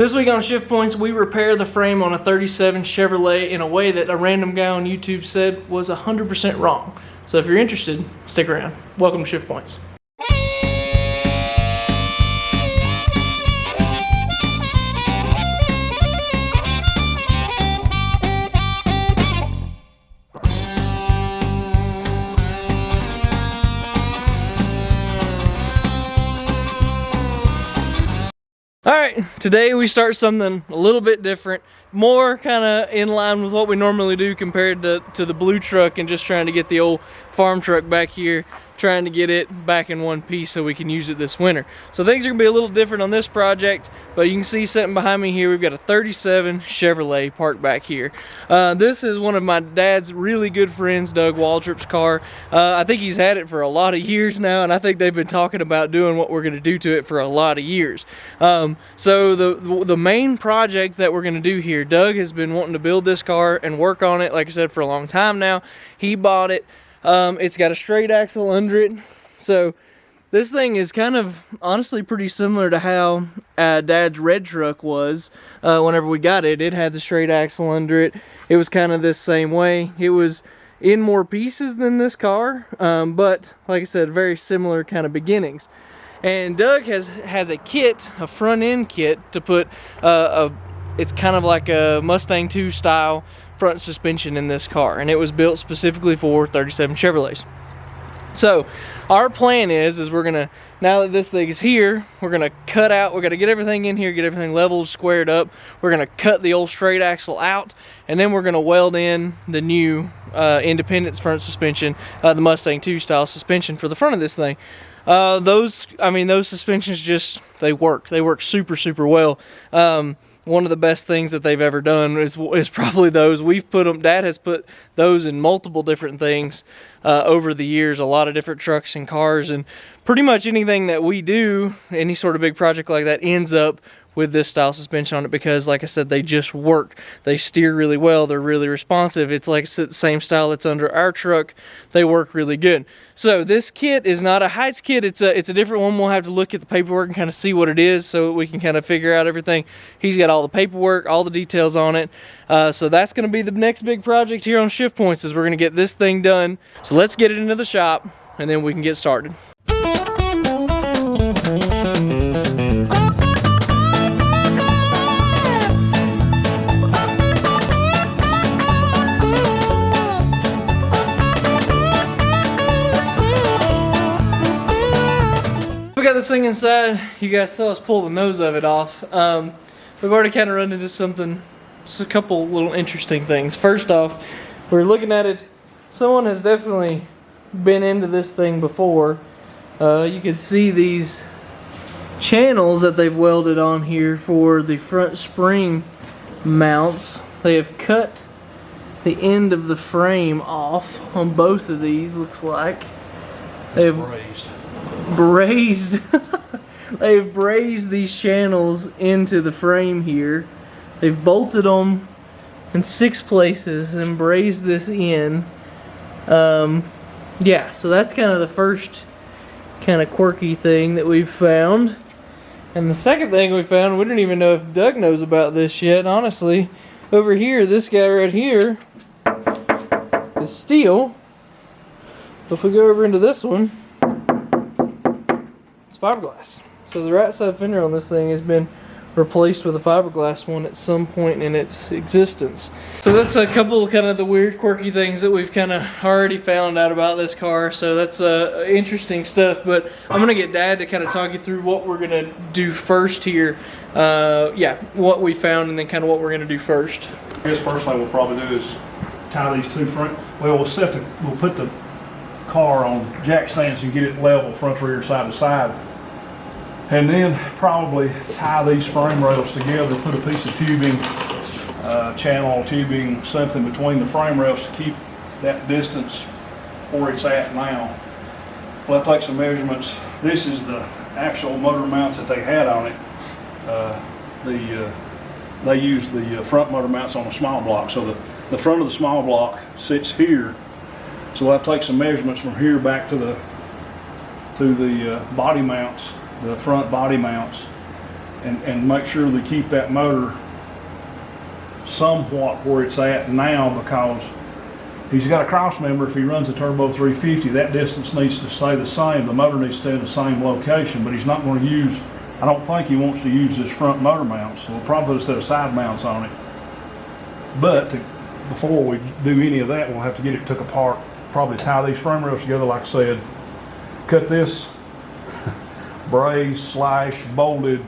This week on Shift Points, we repair the frame on a 37 Chevrolet in a way that a random guy on YouTube said was 100% wrong. So if you're interested, stick around. Welcome to Shift Points. Alright, today we start something a little bit different, more kind of in line with what we normally do compared to the blue truck, and just trying to get the old farm truck back here, trying to get it back in one piece so we can use it this winter. So things are going to be a little different on this project, but you can see sitting behind me here, we've got a 37 Chevrolet parked back here. This is one of my dad's really good friends, Doug Waltrip's car. I think he's had it for a lot of years now, and I think they've been talking about doing what we're going to do to it for a lot of years. So the main project that we're going to do here, Doug has been wanting to build this car and work on it, like I said, for a long time now. He bought it. It's got a straight axle under it. So this thing is kind of honestly pretty similar to how Dad's red truck was whenever we got it. It had the straight axle under it. It was kind of this same way. It was in more pieces than this car, but like I said, very similar kind of beginnings. And Doug has a kit, a front end kit, to put it's kind of like a Mustang 2 style front suspension in this car, and it was built specifically for 37 Chevrolets. So our plan is we're gonna, now that this thing is here, we're gonna cut out, we're gonna get everything in here, get everything leveled, squared up. We're gonna cut the old straight axle out, and then we're gonna weld in the new Independence front suspension, the Mustang 2 style suspension for the front of this thing. Those suspensions just, they work super well. One of the best things that they've ever done is probably those. We've put them, Dad has put those in multiple different things over the years, a lot of different trucks and cars, and pretty much anything that we do, any sort of big project like that, ends up with this style suspension on it, because like I said, they just work. They steer really well, they're really responsive. It's like the same style that's under our truck. They work really good. So this kit is not a Heights kit, it's a different one. We'll have to look at the paperwork and kind of see what it is so we can kind of figure out everything. He's got all the paperwork, all the details on it. So that's going to be the next big project here on Shift Points, is we're going to get this thing done. So let's get it into the shop and then we can get started. We got this thing inside. You guys saw us pull the nose of it off. We've already kind of run into something, just a couple little interesting things. First off, we're looking at it. Someone has definitely been into this thing before. You can see these channels that they've welded on here for the front spring mounts. They have cut the end of the frame off on both of these, looks like. They've brazed they've brazed these channels into the frame here. They've bolted them in 6 places and brazed this in. Yeah, so that's kind of the first kind of quirky thing that we've found. And the second thing we found, we don't even know if Doug knows about this yet, honestly. Over here, this guy right here is steel. If we go over into this one, fiberglass. So the right side fender on this thing has been replaced with a fiberglass one at some point in its existence. So that's a couple of kind of the weird quirky things that we've kind of already found out about this car. So that's interesting stuff, but I'm gonna get Dad to kind of talk you through what we're gonna do first here. Yeah, what we found and then kind of what we're gonna do first. I guess first thing we'll probably do is tie these two front, well, we'll put the car on jack stands and get it level front, rear, side to side. And then probably tie these frame rails together, put a piece of tubing, channel tubing, something between the frame rails to keep that distance where it's at now. We'll take some measurements. This is the actual motor mounts that they had on it. They use the front motor mounts on a small block. So the front of the small block sits here. So we'll have to take some measurements from here back to the body mounts, the front body mounts, and make sure they keep that motor somewhat where it's at now, because he's got a cross member. If he runs a turbo 350, that distance needs to stay the same. The motor needs to stay in the same location, but he's not going to use, I don't think he wants to use this front motor mount, so we'll probably put a set of side mounts on it. But before we do any of that, we'll have to get it took apart, probably tie these frame rails together like I said, cut this braze / bolted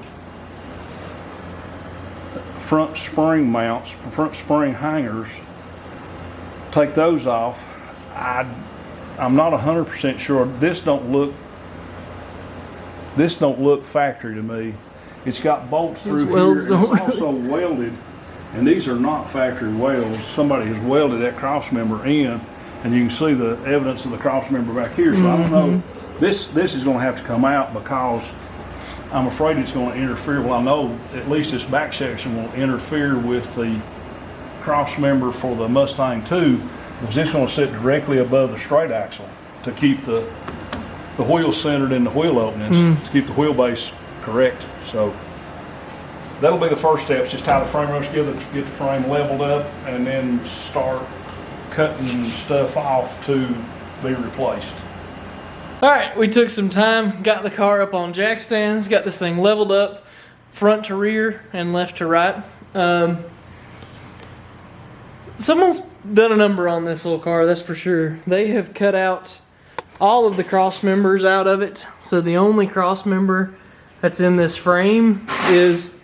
front spring mounts, front spring hangers, take those off. I'm not 100% sure. This don't look factory to me. It's got bolts through here, and it's also welded, and these are not factory welds. Somebody has welded that cross member in, and you can see the evidence of the cross member back here. So I don't know. This is going to have to come out, because I'm afraid it's going to interfere. Well, I know at least this back section will interfere with the cross member for the Mustang 2, because it's going to sit directly above the straight axle to keep the wheels centered in the wheel openings, to keep the wheelbase correct. So that'll be the first steps. Just tie the frame rails together to get the frame leveled up, and then start cutting stuff off to be replaced. All right, we took some time, got the car up on jack stands, got this thing leveled up front to rear and left to right. Someone's done a number on this little car, that's for sure. They have cut out all of the cross members out of it. So the only cross member that's in this frame is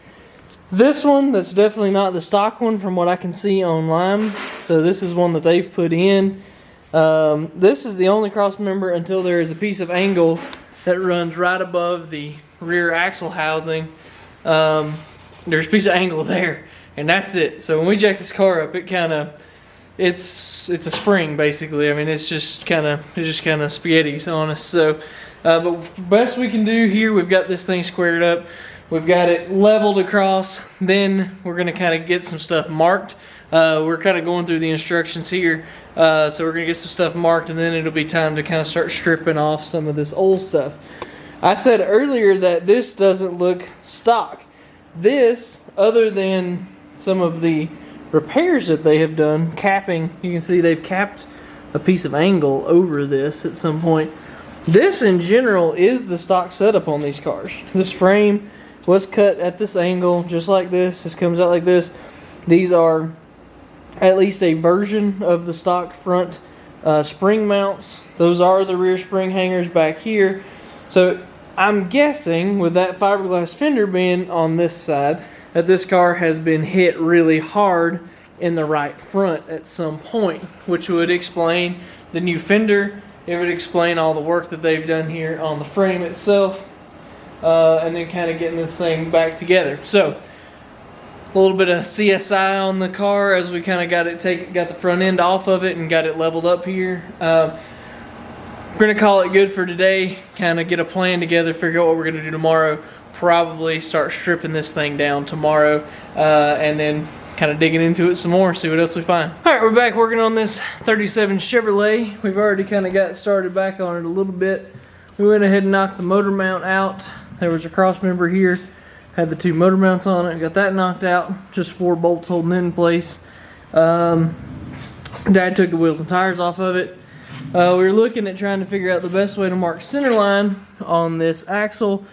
this one. That's definitely not the stock one from what I can see online. So this is one that they've put in. This is the only cross member until there is a piece of angle that runs right above the rear axle housing. There's a piece of angle there, and that's it. So when we jack this car up, it's a spring basically. I mean, it's just kind of spaghetti's on us. So, but best we can do here, we've got this thing squared up. We've got it leveled across. Then we're gonna kind of get some stuff marked. We're kind of going through the instructions here. So we're gonna get some stuff marked, and then it'll be time to kind of start stripping off some of this old stuff. I said earlier that this doesn't look stock. This, other than some of the repairs that they have done, capping, you can see they've capped a piece of angle over this at some point. This in general is the stock setup on these cars. This frame was cut at this angle, just like this. This comes out like this. These are at least a version of the stock front spring mounts. Those are the rear spring hangers back here. So I'm guessing with that fiberglass fender being on this side, that this car has been hit really hard in the right front at some point, which would explain the new fender. It would explain all the work that they've done here on the frame itself, and then kind of getting this thing back together. So a little bit of CSI on the car as we kind of got the front end off of it and got it leveled up here. We're gonna call it good for today. Kind of get a plan together, figure out what we're gonna do tomorrow. Probably start stripping this thing down tomorrow, and then kind of digging into it some more, see what else we find. All right, we're back working on this 37 Chevrolet. We've already kind of got started back on it a little bit. We went ahead and knocked the motor mount out. There was a cross member here, had the two motor mounts on it, got that knocked out, just 4 bolts holding it in place. Dad took the wheels and tires off of it. We were looking at trying to figure out the best way to mark center line on this axle,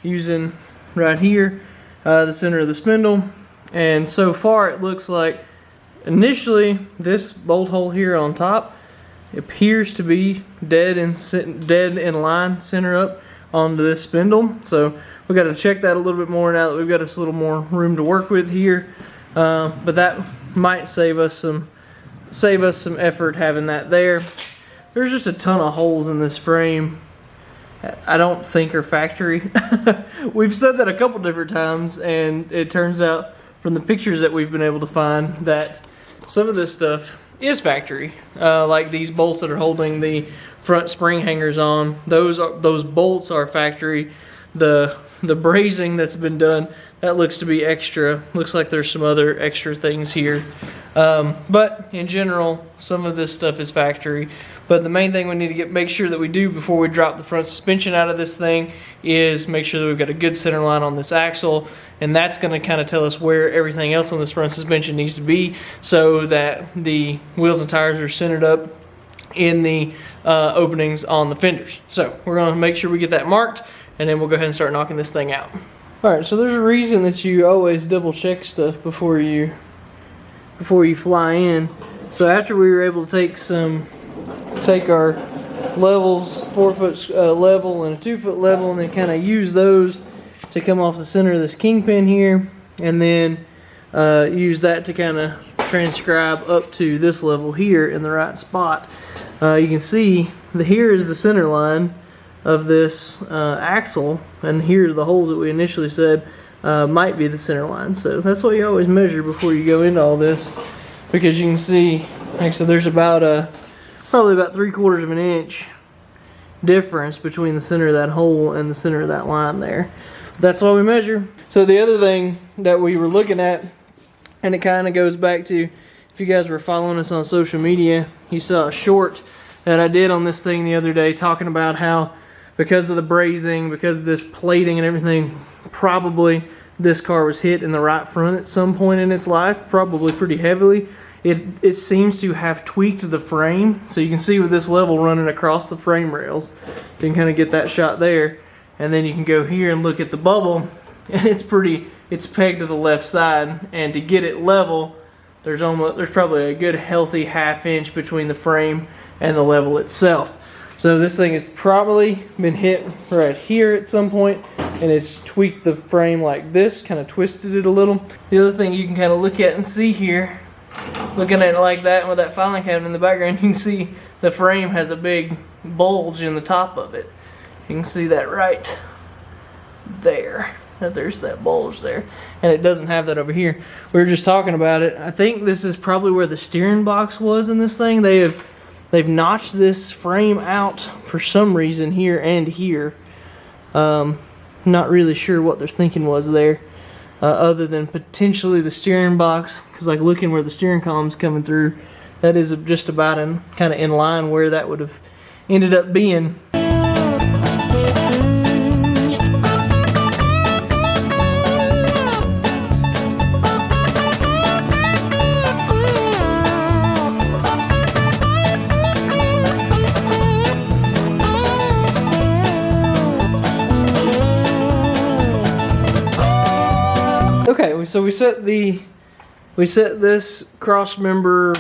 using right here the center of the spindle. And so far it looks like initially this bolt hole here on top appears to be dead in line, center up onto this spindle. So we got to check that a little bit more now that we've got us a little more room to work with here. But that might save us some effort having that there. There's just a ton of holes in this frame I don't think are factory. We've said that a couple different times, and it turns out from the pictures that we've been able to find that some of this stuff is factory. Like these bolts that are holding the front spring hangers on, those bolts are factory. The brazing that's been done, that looks to be extra. Looks like there's some other extra things here. But in general, some of this stuff is factory. But the main thing we need to make sure that we do before we drop the front suspension out of this thing is make sure that we've got a good center line on this axle, and that's going to kind of tell us where everything else on this front suspension needs to be so that the wheels and tires are centered up in the openings on the fenders. So we're going to make sure we get that marked, and then we'll go ahead and start knocking this thing out. Alright, so there's a reason that you always double check stuff before you fly in. So after we were able to take our levels, 4-foot level and a 2-foot level, and then kind of use those to come off the center of this kingpin here, and then use that to kind of transcribe up to this level here in the right spot. You can see here is the center line of this axle, and here are the holes that we initially said might be the center line. So that's what you always measure before you go into all this, because you can see, like I said, there's about probably about 3/4 of an inch difference between the center of that hole and the center of that line there. That's why we measure. So the other thing that we were looking at, and it kind of goes back to, if you guys were following us on social media, you saw a short that I did on this thing the other day talking about how because of the brazing, because of this plating and everything, probably this car was hit in the right front at some point in its life, probably pretty heavily. It seems to have tweaked the frame, so you can see with this level running across the frame rails. You can kind of get that shot there, and then you can go here and look at the bubble, and it's pegged to the left side, and to get it level, there's probably a good healthy 1/2 inch between the frame and the level itself. So this thing has probably been hit right here at some point, and it's tweaked the frame like this, kind of twisted it a little. The other thing you can kind of look at and see here, looking at it like that, and with that filing cabinet in the background, you can see the frame has a big bulge in the top of it. You can see that right there. There's that bulge there, and it doesn't have that over here. We were just talking about it. I think this is probably where the steering box was in this thing. They've notched this frame out for some reason here and here. Not really sure what their thinking was there, other than potentially the steering box, because like looking where the steering column's coming through, that is just about kind of in line where that would have ended up being. Okay, so we set this cross member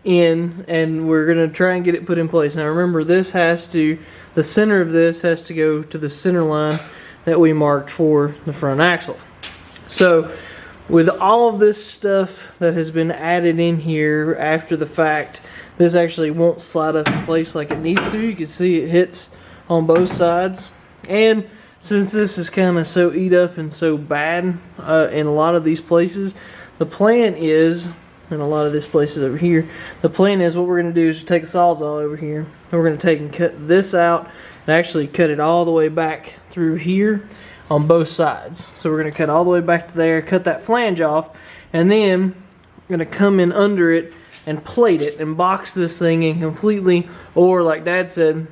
in, and we're gonna try and get it put in place. Now remember, the center of this has to go to the center line that we marked for the front axle. So with all of this stuff that has been added in here after the fact, this actually won't slide up in place like it needs to. You can see it hits on both sides, and since this is kind of so eat up and so bad in a lot of these places, the plan is, in a lot of these places over here, the plan is what we're going to do is take a Sawzall over here, and we're going to take and cut this out and actually cut it all the way back through here on both sides. So we're going to cut all the way back to there, cut that flange off, and then we're going to come in under it and plate it and box this thing in completely, or like Dad said,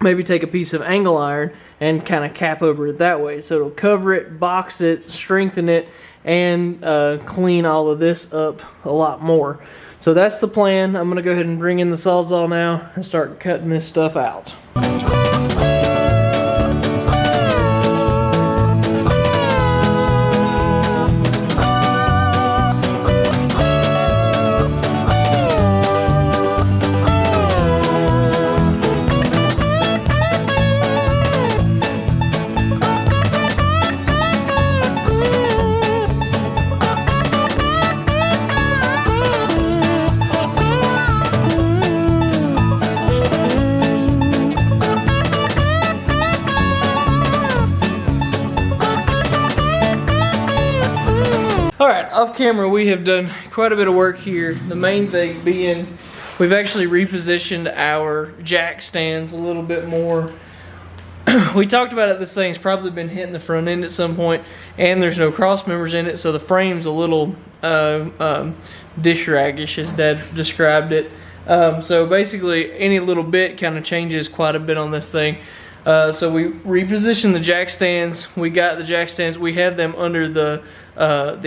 maybe take a piece of angle iron and kind of cap over it that way. So it'll cover it, box it, strengthen it, and clean all of this up a lot more. So that's the plan. I'm gonna go ahead and bring in the Sawzall now and start cutting this stuff out. Alright, off camera we have done quite a bit of work here. The main thing being we've actually repositioned our jack stands a little bit more we talked about it, this thing's probably been hitting the front end at some point, and there's no cross members in it, so the frame's a little dish raggish, as Dad described it. So basically, any little bit kind of changes quite a bit on this thing. So we repositioned the jack stands. We got the jack stands. We had them under the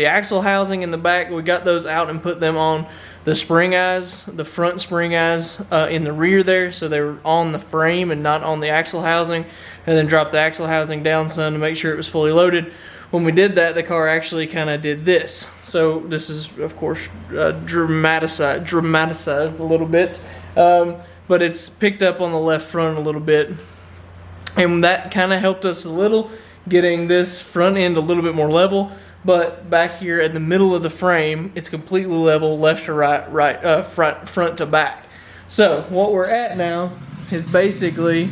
axle housing in the back. We got those out and put them on the spring eyes, the front spring eyes in the rear there, so they were on the frame and not on the axle housing. And then dropped the axle housing down some to make sure it was fully loaded. When we did that, the car actually kind of did this. So this is, of course, dramatized a little bit, but it's picked up on the left front a little bit. And that kind of helped us a little, getting this front end a little bit more level. But back here in the middle of the frame, it's completely level, left to right, front to back. So what we're at now is basically,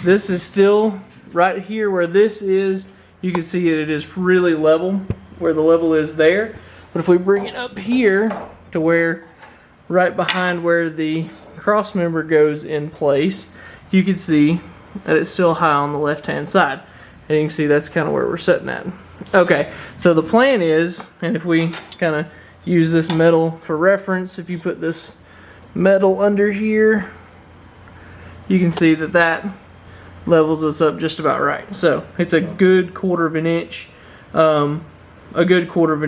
this is still right here where this is. You can see it is really level, where the level is there. But if we bring it up here to where, right behind where the cross member goes in place, you can see that it's still high on the left-hand side. And you can see that's kind of where we're sitting at. Okay, so the plan is, and if we kind of use this metal for reference, if you put this metal under here, you can see that that levels us up just about right. So it's a good 1/4 of an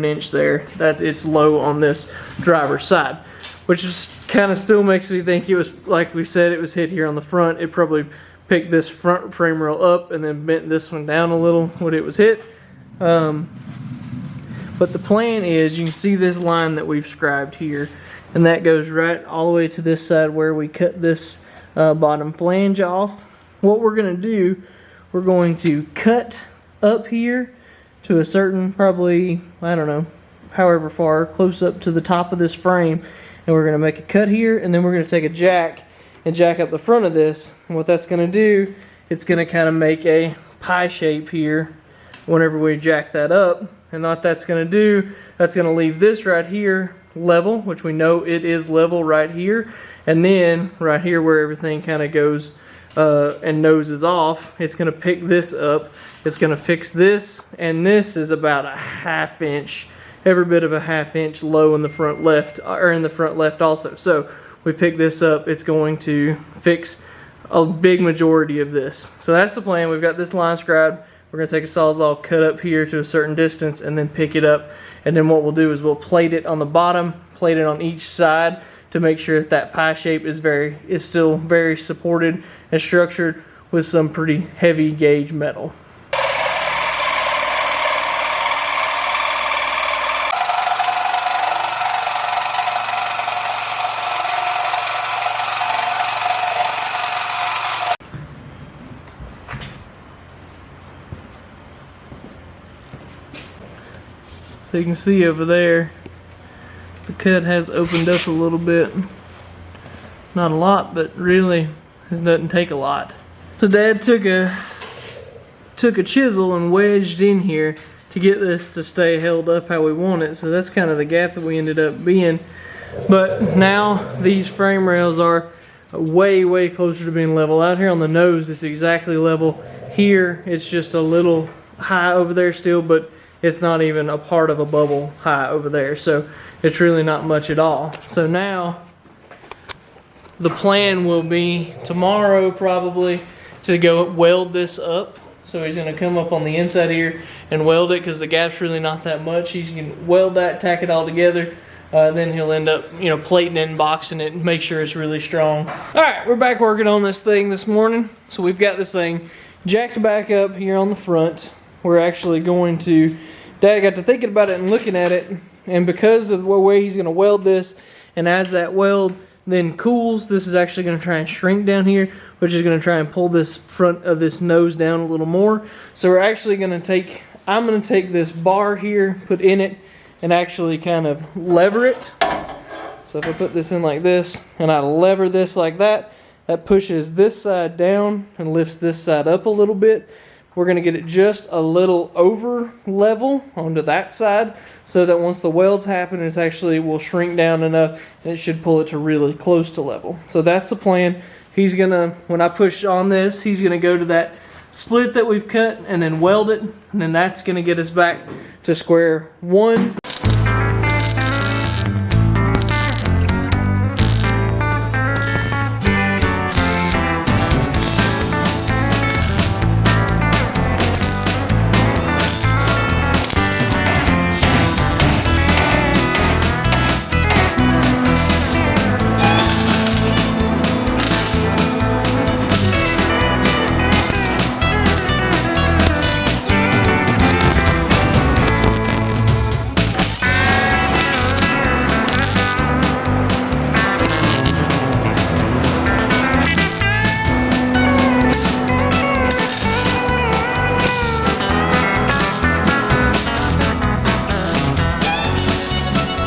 inch, there. That it's low on this driver's side, which just kind of still makes me think it was, like we said, it was hit here on the front. It probably picked this front frame rail up and then bent this one down a little when it was hit. But the plan is, you can see this line that we've scribed here, and that goes right all the way to this side where we cut this bottom flange off. What we're going to do, we're going to cut up here to a certain, probably, I don't know, however far, close up to the top of this frame, and we're going to make a cut here, and then we're going to take a jack and jack up the front of this. And what that's going to do, it's going to kind of make a pie shape here whenever we jack that up. And what that's going to do, that's going to leave this right here level, which we know it is level right here. And then right here where everything kind of goes and noses off, it's going to pick this up. It's going to fix this, and this is about a 1/2 inch, every bit of a 1/2 inch low in the front left, or in the front left also. So we pick this up, it's going to fix a big majority of this. So that's the plan. We've got this line scribed. We're going to take a Sawzall, cut up here to a certain distance, and then pick it up. And then what we'll do is we'll plate it on the bottom, plate it on each side to make sure that that pie shape is still very supported and structured with some pretty heavy gauge metal. So you can see over there, the cut has opened up a little bit. Not a lot, but really it doesn't take a lot. So Dad took a chisel and wedged in here to get this to stay held up how we want it. So that's kind of the gap that we ended up being. But now these frame rails are way, way closer to being level. Out here on the nose, it's exactly level. Here, it's just a little high over there still, but it's not even a part of a bubble high over there. So it's really not much at all. So now the plan will be tomorrow probably to go weld this up. So he's going to come up on the inside here and weld it, because the gap's really not that much. He's going to weld that, tack it all together. Then he'll end up, plating it and boxing it and make sure it's really strong. All right, we're back working on this thing this morning. So we've got this thing jacked back up here on the front. We're actually going to, Dad got to thinking about it and looking at it, and because of the way he's going to weld this, and as that weld then cools, this is actually going to try and shrink down here, which is going to try and pull this front of this nose down a little more. So we're actually going to take, I'm going to take this bar here, put in it, and actually kind of lever it. So if I put this in like this, and I lever this like that, that pushes this side down and lifts this side up a little bit. We're going to get it just a little over level onto that side, so that once the welds happen, it's actually will shrink down enough and it should pull it to really close to level. So that's the plan. He's going to, when I push on this, he's going to go to that split that we've cut and then weld it, and then that's going to get us back to square one.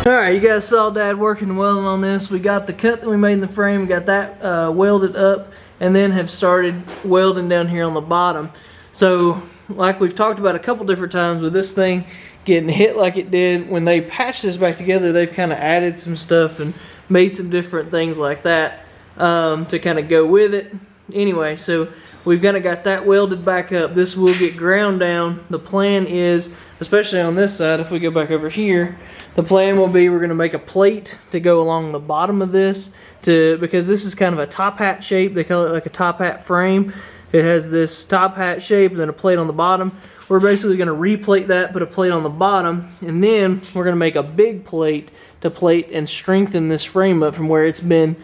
Alright, you guys saw Dad working and welding on this. We got the cut that we made in the frame, we got that welded up, and then have started welding down here on the bottom. So, like we've talked about a couple different times with this thing getting hit like it did, when they patched this back together, they've kind of added some stuff and made some different things like that to kind of go with it. Anyway, so we've kind of got that welded back up. This will get ground down. The plan is, especially on this side, if we go back over here, the plan will be we're going to make a plate to go along the bottom of this because this is kind of a top hat shape. They call it like a top hat frame. It has this top hat shape and then a plate on the bottom. We're basically going to replate that, put a plate on the bottom, and then we're going to make a big plate to plate and strengthen this frame up from where it's been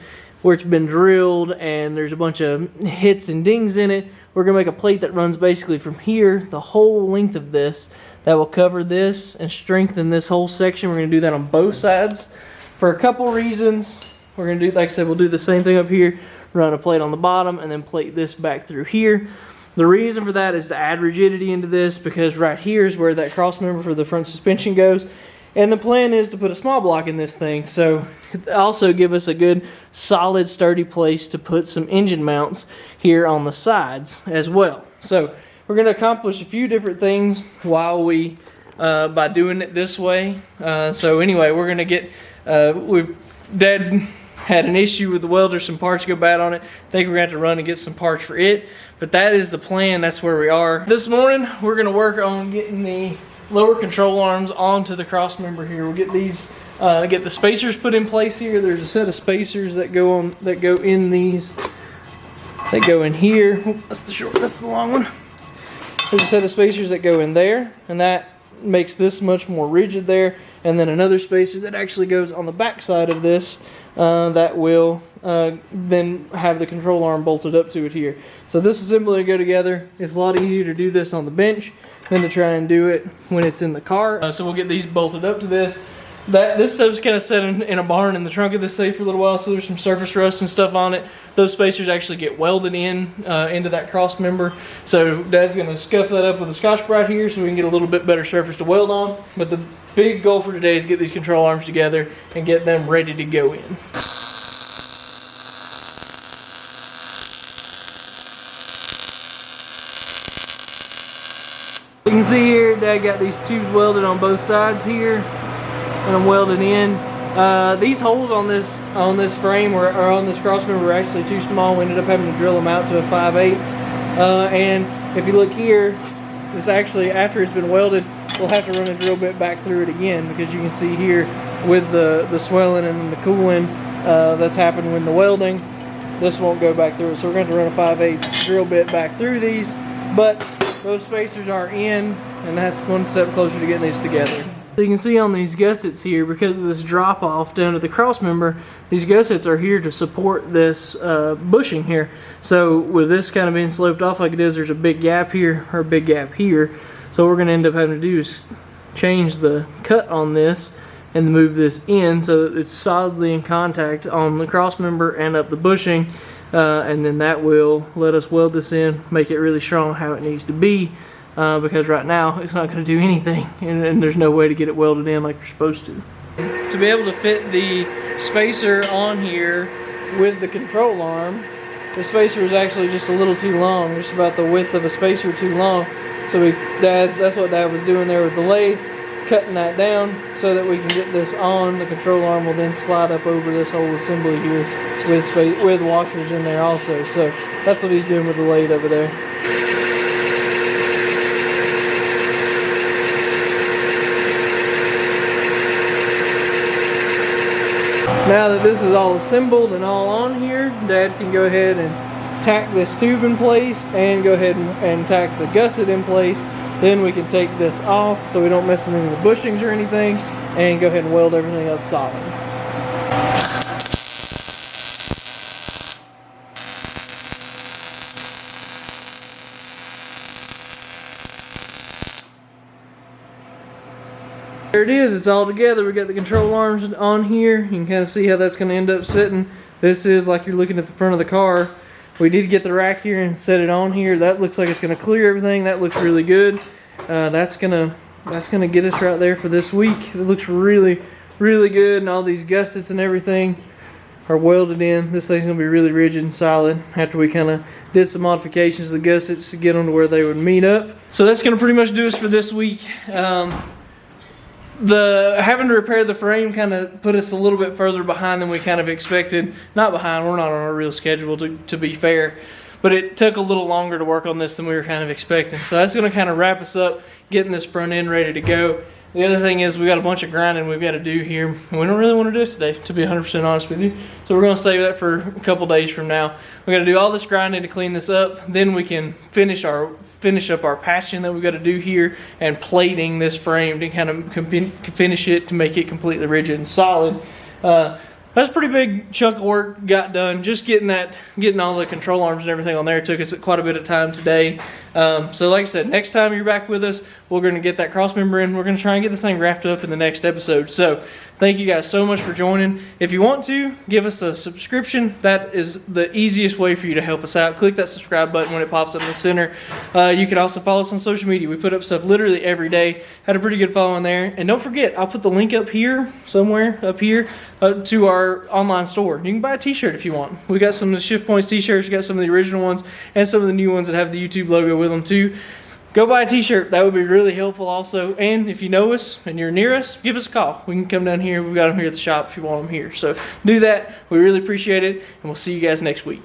drilled and there's a bunch of hits and dings in it. We're going to make a plate that runs basically from here, the whole length of this, that will cover this and strengthen this whole section. We're going to do that on both sides for a couple reasons. We're going to do, like I said, we'll do the same thing up here, run a plate on the bottom, and then plate this back through here. The reason for that is to add rigidity into this, because right here is where that cross member for the front suspension goes. And the plan is to put a small block in this thing, so also give us a good solid sturdy place to put some engine mounts here on the sides as well. So we're going to accomplish a few different things while we by doing it this way. So anyway, we're going to get Dad had an issue with the welder, some parts go bad on it. I think we're going to have to run and get some parts for it, but that is the plan. That's where we are. This morning we're going to work on getting the lower control arms onto the cross member here. We'll get these get the spacers put in place here. There's a set of spacers that go in these, that go in here. That's the long one. There's a set of spacers that go in there, and that makes this much more rigid there. And then another spacer that actually goes on the back side of this that will then have the control arm bolted up to it here. So this assembly will go together. It's a lot easier to do this on the bench than to try and do it when it's in the car. So we'll get these bolted up to this. This stuff's kind of set in a barn in the trunk of this safe for a little while, so there's some surface rust and stuff on it. Those spacers actually get welded into that cross member. So Dad's going to scuff that up with a Scotch-Brite here so we can get a little bit better surface to weld on. But the big goal for today is get these control arms together and get them ready to go in. You can see here, Dad got these tubes welded on both sides here, and I'm welding in. These holes on this frame or on this cross member were actually too small. We ended up having to drill them out to a 5/8. And if you look here, it's actually, after it's been welded, we'll have to run a drill bit back through it again, because you can see here with the swelling and the cooling that's happened when the welding, this won't go back through it. So we're going to run a 5/8 drill bit back through these, but those spacers are in, and that's one step closer to getting these together. So you can see on these gussets here, because of this drop off down to the cross member, these gussets are here to support this bushing here. So with this kind of being sloped off like it is, there's a big gap here, or a big gap here. So what we're going to end up having to do is change the cut on this and move this in so that it's solidly in contact on the cross member and up the bushing. And then that will let us weld this in, make it really strong how it needs to be, because right now it's not going to do anything, and there's no way to get it welded in like you're supposed to. To be able to fit the spacer on here with the control arm, the spacer is actually just a little too long, just about the width of a spacer too long. So that's what Dad was doing there with the lathe, cutting that down so that we can get this on. The control arm will then slide up over this whole assembly here with washers in there also. So that's what he's doing with the lathe over there. now that this is all assembled and all on here, Dad can go ahead and tack this tube in place and go ahead and tack the gusset in place. Then we can take this off so we don't mess with any of the bushings or anything, and go ahead and weld everything up solid. There it is, it's all together. We got the control arms on here. You can kind of see how that's going to end up sitting. This is like you're looking at the front of the car. We need to get the rack here and set it on here. That looks like it's going to clear everything. That looks really good. That's gonna get us right there for this week. It looks really, really good, and all these gussets and everything are welded in. This thing's gonna be really rigid and solid after we kind of did some modifications to the gussets to get them to where they would meet up. So that's gonna pretty much do us for this week. The having to repair the frame kind of put us a little bit further behind than we kind of expected. Not behind, we're not on a real schedule to be fair, but it took a little longer to work on this than we were kind of expecting. So that's going to kind of wrap us up getting this front end ready to go. The other thing is we got a bunch of grinding we've got to do here, and we don't really want to do it today, to be 100% honest with you. So we're going to save that for a couple days from now. We got to do all this grinding to clean this up. Then we can finish up our patching that we've got to do here and plating this frame to kind of finish it to make it completely rigid and solid. That's a pretty big chunk of work got done. Just getting all the control arms and everything on there took us quite a bit of time today. So like I said, next time you're back with us, we're going to get that cross member in. We're going to try and get this thing wrapped up in the next episode. So thank you guys so much for joining. If you want to, give us a subscription. That is the easiest way for you to help us out. Click that subscribe button when it pops up in the center. You can also follow us on social media. We put up stuff literally every day. Had a pretty good following there. And don't forget, I'll put the link up here, somewhere up here, to our online store. You can buy a t-shirt if you want. We got some of the Shift Points t-shirts. We got some of the original ones and some of the new ones that have the YouTube logo with them too. Go buy a t-shirt. That would be really helpful also. And if you know us and you're near us, give us a call. We can come down here. We've got them here at the shop if you want them here. So do that. We really appreciate it, and we'll see you guys next week.